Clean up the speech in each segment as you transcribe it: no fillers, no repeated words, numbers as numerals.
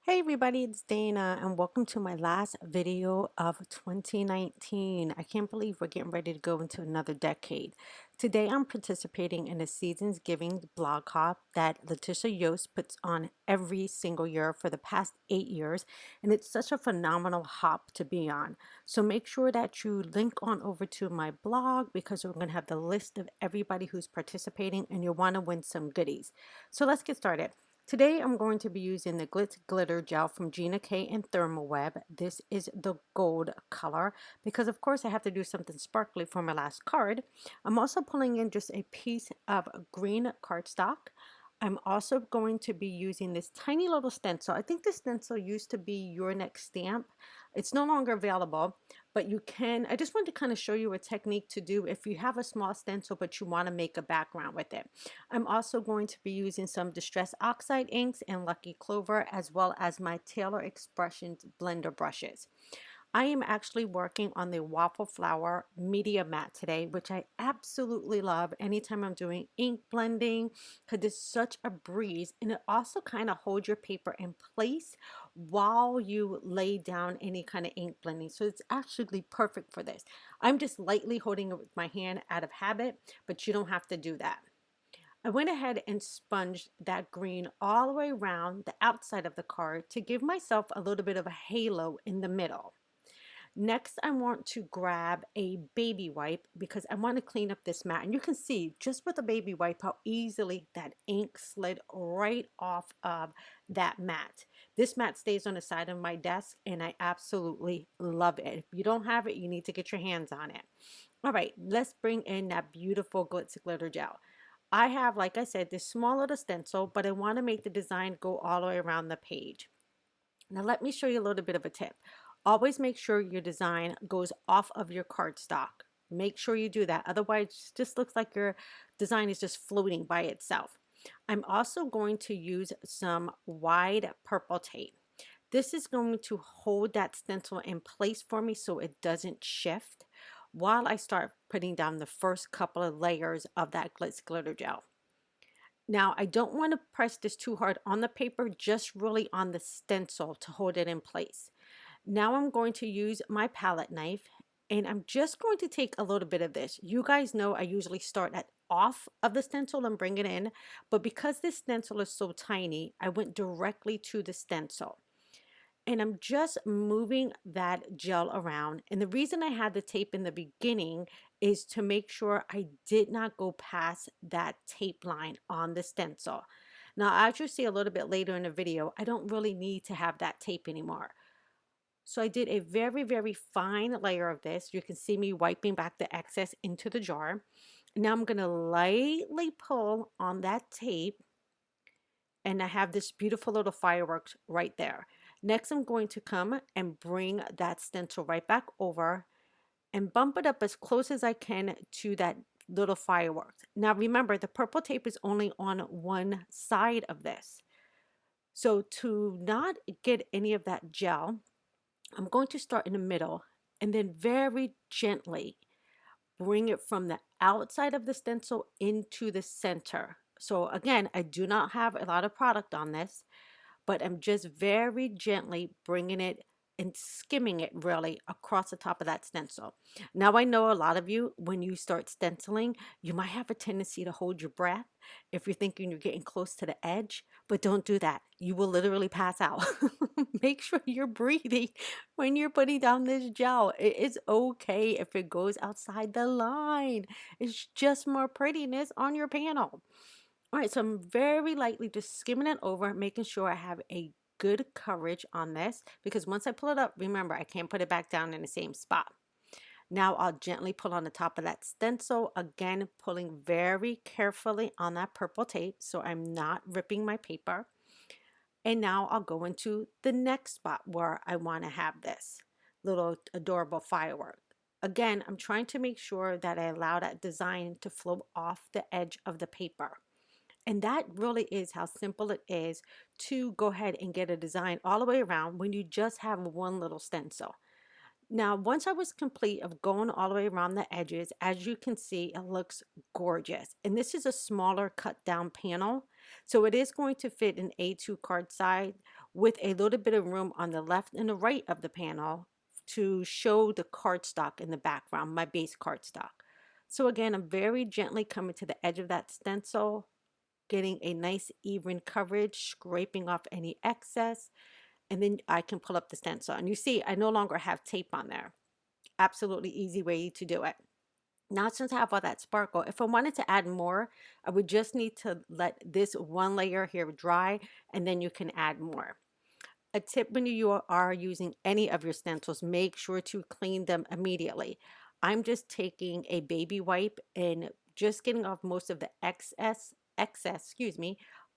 Hey everybody, it's Dana and welcome to my last video of 2019. I can't believe we're getting ready to go into another decade. Today I'm participating in a Seasons Giving blog hop that Letitia Yost puts on every single year for the past 8 years, and it's such a phenomenal hop to be on. So make sure that you link on over to my blog because we're going to have the list of everybody who's participating and you'll want to win some goodies. So let's get started. Today I'm going to be using the Glitz Glitter Gel from Gina K and Thermalweb. This is the gold color because of course I have to do something sparkly for my last card. I'm also pulling in just a piece of green cardstock. I'm also going to be using this tiny little stencil. I think this stencil used to be Your Next Stamp. It's no longer available, but you can, I just wanted to kind of show you a technique to do if you have a small stencil but you want to make a background with it. I'm also going to be using some Distress Oxide inks and Lucky Clover as well as my Taylor Expressions blender brushes. I am actually working on the Waffle Flower Media Mat today, which I absolutely love anytime I'm doing ink blending because it's such a breeze, and it also kind of holds your paper in place while you lay down any kind of ink blending. So it's actually perfect for this. I'm just lightly holding it with my hand out of habit, but you don't have to do that. I went ahead and sponged that green all the way around the outside of the card to give myself a little bit of a halo in the middle. Next, I want to grab a baby wipe because I want to clean up this mat. And you can see just with a baby wipe how easily that ink slid right off of that mat. This mat stays on the side of my desk and I absolutely love it. If you don't have it, you need to get your hands on it. All right, let's bring in that beautiful Glitz Glitter Gel. I have, like I said, this small little stencil, but I want to make the design go all the way around the page. Now let me show you a little bit of a tip. Always make sure your design goes off of your cardstock. Make sure you do that. Otherwise, it just looks like your design is just floating by itself. I'm also going to use some wide purple tape. This is going to hold that stencil in place for me so it doesn't shift while I start putting down the first couple of layers of that Glitz Glitter Gel. Now, I don't want to press this too hard on the paper, just really on the stencil to hold it in place. Now I'm going to use my palette knife and I'm just going to take a little bit of this. You guys know I usually start at off of the stencil and bring it in, but because this stencil is so tiny, I went directly to the stencil. And I'm just moving that gel around. And the reason I had the tape in the beginning is to make sure I did not go past that tape line on the stencil. Now, as you see a little bit later in the video, I don't really need to have that tape anymore. So I did a very, very fine layer of this. You can see me wiping back the excess into the jar. Now I'm going to lightly pull on that tape and I have this beautiful little fireworks right there. Next, I'm going to come and bring that stencil right back over and bump it up as close as I can to that little fireworks. Now remember, the purple tape is only on one side of this. So to not get any of that gel, I'm going to start in the middle and then very gently bring it from the outside of the stencil into the center. So again, I do not have a lot of product on this, but I'm just very gently bringing it and skimming it really across the top of that stencil. Now I know a lot of you, when you start stenciling, you might have a tendency to hold your breath if you're thinking you're getting close to the edge, but don't do that. You will literally pass out. Make sure you're breathing when you're putting down this gel. It is okay if it goes outside the line. It's just more prettiness on your panel. All right, so I'm very lightly just skimming it over, making sure I have a good coverage on this because once I pull it up, remember, I can't put it back down in the same spot. Now I'll gently pull on the top of that stencil, again, pulling very carefully on that purple tape so I'm not ripping my paper. And now I'll go into the next spot where I want to have this little adorable firework. Again, I'm trying to make sure that I allow that design to flow off the edge of the paper. And that really is how simple it is to go ahead and get a design all the way around when you just have one little stencil. Now, once I was complete of going all the way around the edges, as you can see, it looks gorgeous. And this is a smaller cut down panel. So it is going to fit an A2 card size, with a little bit of room on the left and the right of the panel to show the cardstock in the background, my base cardstock. So again, I'm very gently coming to the edge of that stencil, getting a nice even coverage, scraping off any excess, and then I can pull up the stencil. And you see, I no longer have tape on there. Absolutely easy way to do it. Now, since I have all that sparkle, if I wanted to add more, I would just need to let this one layer here dry, and then you can add more. A tip when you are using any of your stencils, make sure to clean them immediately. I'm just taking a baby wipe and just getting off most of the excess,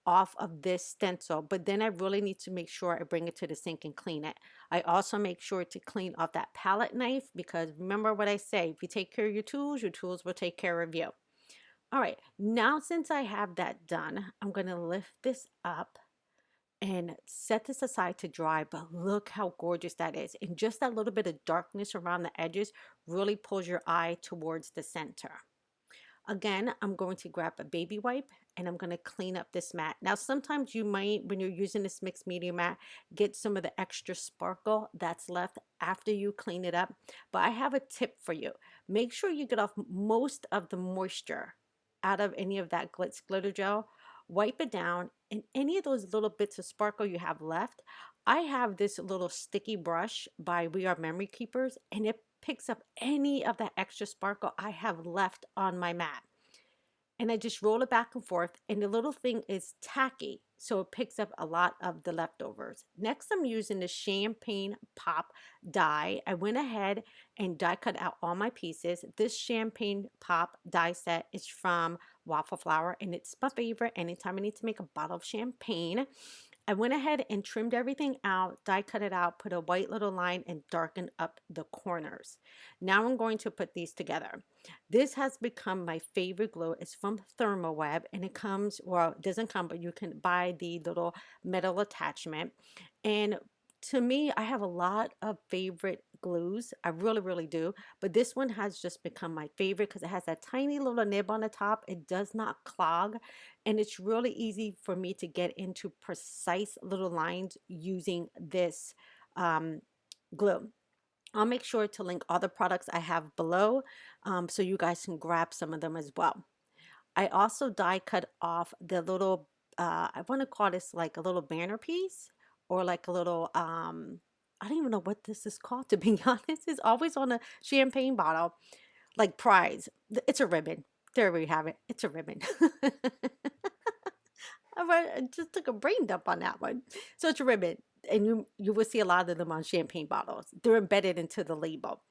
off of this stencil. But then I really need to make sure I bring it to the sink and clean it. I also make sure to clean off that palette knife, because remember what I say, if you take care of your tools will take care of you. All right, now since I have that done, I'm going to lift this up and set this aside to dry. But look how gorgeous that is, and just that little bit of darkness around the edges really pulls your eye towards the center. Again, I'm going to grab a baby wipe and I'm going to clean up this mat. Now, sometimes you might, when you're using this mixed media mat, get some of the extra sparkle that's left after you clean it up. But I have a tip for you. Make sure you get off most of the moisture out of any of that Glitz glitter gel. Wipe it down, and any of those little bits of sparkle you have left, I have this little sticky brush by We Are Memory Keepers, and it picks up any of that extra sparkle I have left on my mat. And I just roll it back and forth, and the little thing is tacky, so it picks up a lot of the leftovers. Next, I'm using the Champagne Pop die. I went ahead and die cut out all my pieces. This Champagne Pop die set is from Waffle Flower, and it's my favorite anytime I need to make a bottle of champagne. I went ahead and trimmed everything out, die cut it out, put a white little line, and darkened up the corners. Now I'm going to put these together. This has become my favorite glue. It's from Thermoweb, and it comes, well, it doesn't come, but you can buy the little metal attachment. And to me, I have a lot of favorite glues. I really, really do. But this one has just become my favorite because it has that tiny little nib on the top. It does not clog. And it's really easy for me to get into precise little lines using this glue. I'll make sure to link all the products I have below, so you guys can grab some of them as well. I also die cut off the little, I want to call this like a little banner piece, or like a little, I don't even know what this is called, to be honest. It's always on a champagne bottle, like prize. It's a ribbon. There we have it. It's a ribbon. I just took a brain dump on that one. So it's a ribbon, and you will see a lot of them on champagne bottles. They're embedded into the label.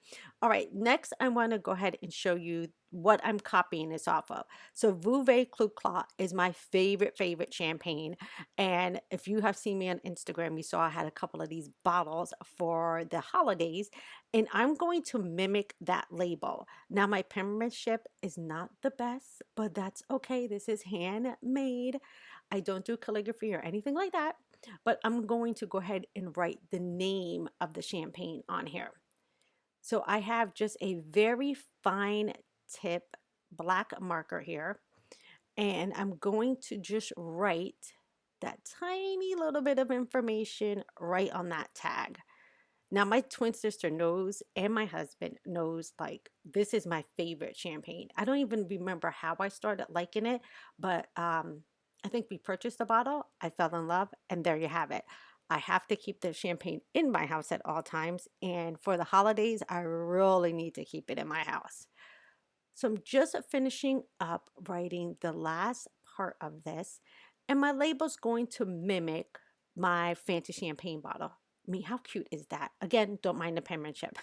All right, next I want to go ahead and show you what I'm copying this off of. So Veuve Clos is my favorite champagne, and if you have seen me on Instagram, you saw I had a couple of these bottles for the holidays, and I'm going to mimic that label. Now my penmanship is not the best, but that's okay. This is handmade. I don't do calligraphy or anything like that, but I'm going to go ahead and write the name of the champagne on here. So I have just a very fine tip black marker here, and I'm going to just write that tiny little bit of information right on that tag. Now my twin sister knows, and my husband knows, like, this is my favorite champagne. I don't even remember how I started liking it, but I think we purchased a bottle, I fell in love, and there you have it. I have to keep the champagne in my house at all times, and for the holidays, I really need to keep it in my house. So I'm just finishing up writing the last part of this, and my label's going to mimic my fancy champagne bottle. I mean, how cute is that? Again, don't mind the penmanship.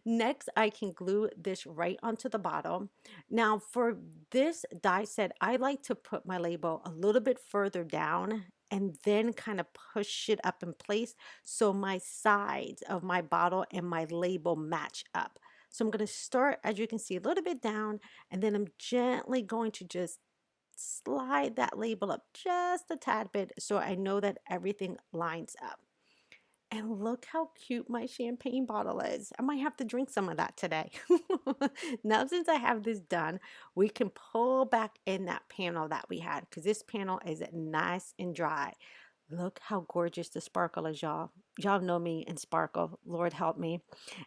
Next, I can glue this right onto the bottle. Now, for this die set, I like to put my label a little bit further down and then kind of push it up in place so my sides of my bottle and my label match up. So I'm going to start, as you can see, a little bit down, and then I'm gently going to just slide that label up just a tad bit so I know that everything lines up. And look how cute my champagne bottle is. I might have to drink some of that today. Now, since I have this done, we can pull back in that panel that we had, because this panel is nice and dry. Look how gorgeous the sparkle is, y'all. Y'all know me and sparkle. Lord help me.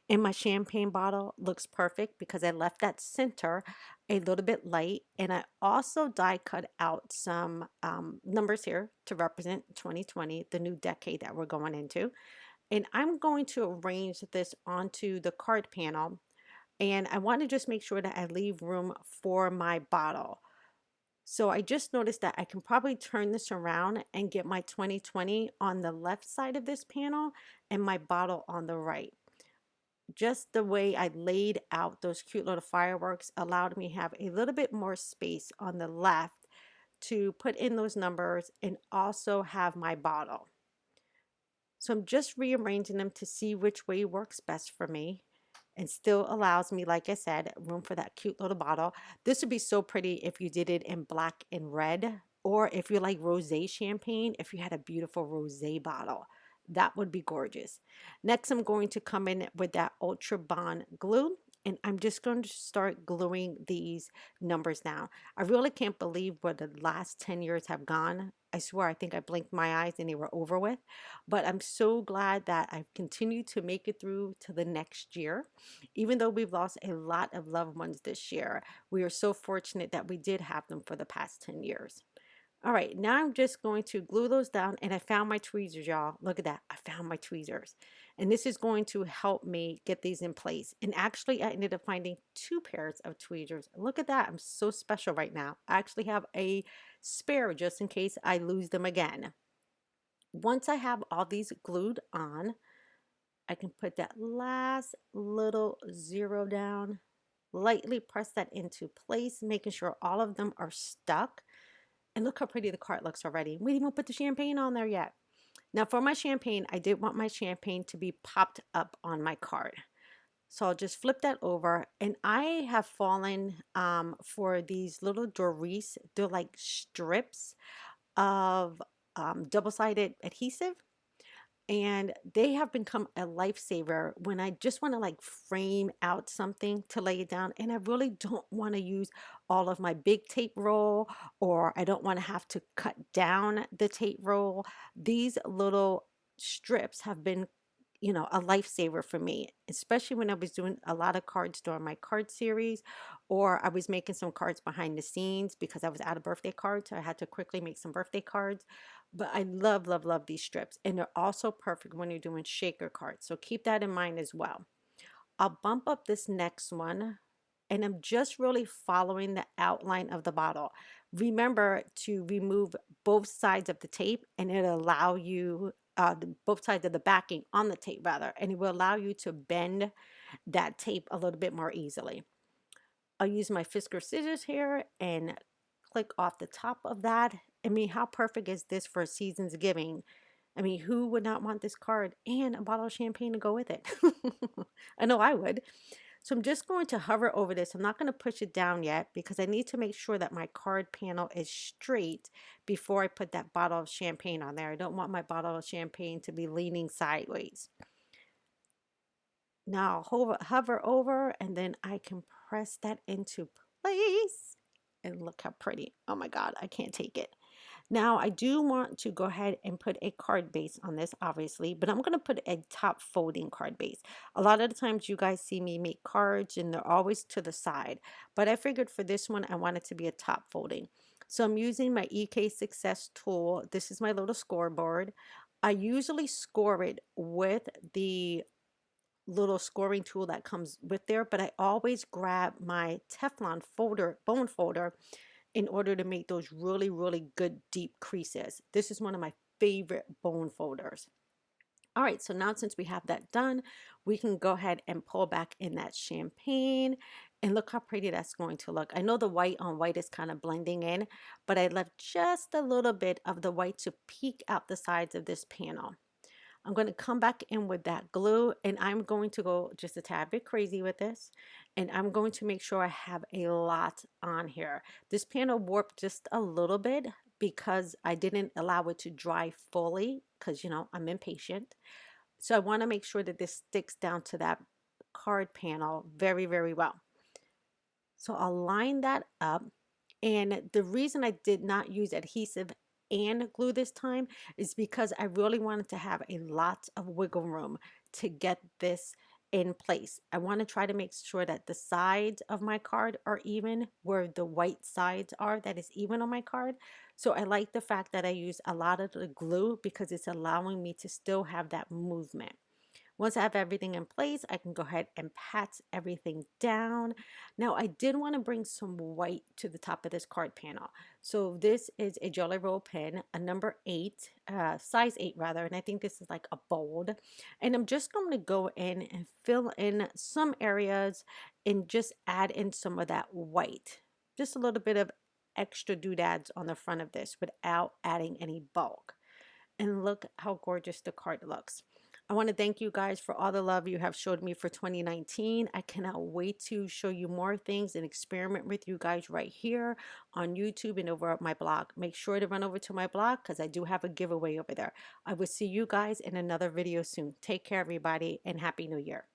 And my champagne bottle looks perfect because I left that center a little bit light. And I also die cut out some numbers here to represent 2020, the new decade that we're going into. And I'm going to arrange this onto the card panel. And I want to just make sure that I leave room for my bottle. So I just noticed that I can probably turn this around and get my 2020 on the left side of this panel and my bottle on the right. Just the way I laid out those cute little fireworks allowed me to have a little bit more space on the left to put in those numbers and also have my bottle. So I'm just rearranging them to see which way works best for me and still allows me, like I said, room for that cute little bottle. This would be so pretty if you did it in black and red, or if you like rosé champagne, if you had a beautiful rosé bottle. That would be gorgeous. Next, I'm going to come in with that Ultra Bond glue, and I'm just going to start gluing these numbers now. I really can't believe where the last 10 years have gone. I swear, I think I blinked my eyes and they were over with. But I'm so glad that I've continued to make it through to the next year. Even though we've lost a lot of loved ones this year, we are so fortunate that we did have them for the past 10 years. All right, now I'm just going to glue those down, and I found my tweezers, y'all. Look at that. I found my tweezers. And this is going to help me get these in place. And actually, I ended up finding two pairs of tweezers. Look at that. I'm so special right now. I actually have a spare just in case I lose them again. Once I have all these glued on, I can put that last little zero down, lightly press that into place, making sure all of them are stuck. And look how pretty the card looks already. We didn't even put the champagne on there yet. Now for my champagne, I did want my champagne to be popped up on my card. So I'll just flip that over, and I have fallen for these little Doris. They're like strips of double-sided adhesive, and they have become a lifesaver when I just want to like frame out something to lay it down, and I really don't want to use all of my big tape roll, or I don't want to have to cut down the tape roll. These little strips have been, a lifesaver for me, especially when I was doing a lot of cards during my card series, or I was making some cards behind the scenes because I was out of birthday cards. So I had to quickly make some birthday cards. But I love, love, love these strips. And they're also perfect when you're doing shaker cards. So keep that in mind as well. I'll bump up this next one, and I'm just really following the outline of the bottle. Remember to remove both sides of the tape, and it'll allow you, both sides of the backing on the tape rather, and it will allow you to bend that tape a little bit more easily. I'll use my Fisker scissors here and click off the top of that. I mean, how perfect is this for Seasons Giving? I mean, who would not want this card and a bottle of champagne to go with it? I know I would. So I'm just going to hover over this. I'm not going to push it down yet because I need to make sure that my card panel is straight before I put that bottle of champagne on there. I don't want my bottle of champagne to be leaning sideways. Now I'll hover over, and then I can press that into place. And look how pretty. Oh my God, I can't take it. Now I do want to go ahead and put a card base on this, obviously, but I'm going to put a top folding card base. A lot of the times you guys see me make cards and they're always to the side, but I figured for this one I want it to be a top folding. So I'm using my EK Success tool. This is my little scoreboard. I usually score it with the little scoring tool that comes with there, but I always grab my Teflon folder, bone folder, in order to make those really, really good deep creases. This is one of my favorite bone folders. All right, so now since we have that done, we can go ahead and pull back in that champagne, and look how pretty that's going to look. I know the white on white is kind of blending in, but I left just a little bit of the white to peek out the sides of this panel. I'm going to come back in with that glue, and I'm going to go just a tad bit crazy with this, and I'm going to make sure I have a lot on here. This panel warped just a little bit because I didn't allow it to dry fully because, I'm impatient. So I want to make sure that this sticks down to that card panel very, very well. So I'll line that up. And the reason I did not use adhesive and glue this time is because I really wanted to have a lot of wiggle room to get this in place. I want to try to make sure that the sides of my card are even, where the white sides are, that is even on my card. So I like the fact that I use a lot of the glue because it's allowing me to still have that movement. Once I have everything in place, I can go ahead and pat everything down. Now, I did want to bring some white to the top of this card panel. So this is a Jelly Roll pen, a number 8, size 8 rather, and I think this is like a bold. And I'm just going to go in and fill in some areas and just add in some of that white. Just a little bit of extra doodads on the front of this without adding any bulk. And look how gorgeous the card looks. I want to thank you guys for all the love you have showed me for 2019. I cannot wait to show you more things and experiment with you guys right here on YouTube and over at my blog. Make sure to run over to my blog because I do have a giveaway over there. I will see you guys in another video soon. Take care, everybody, and Happy New Year.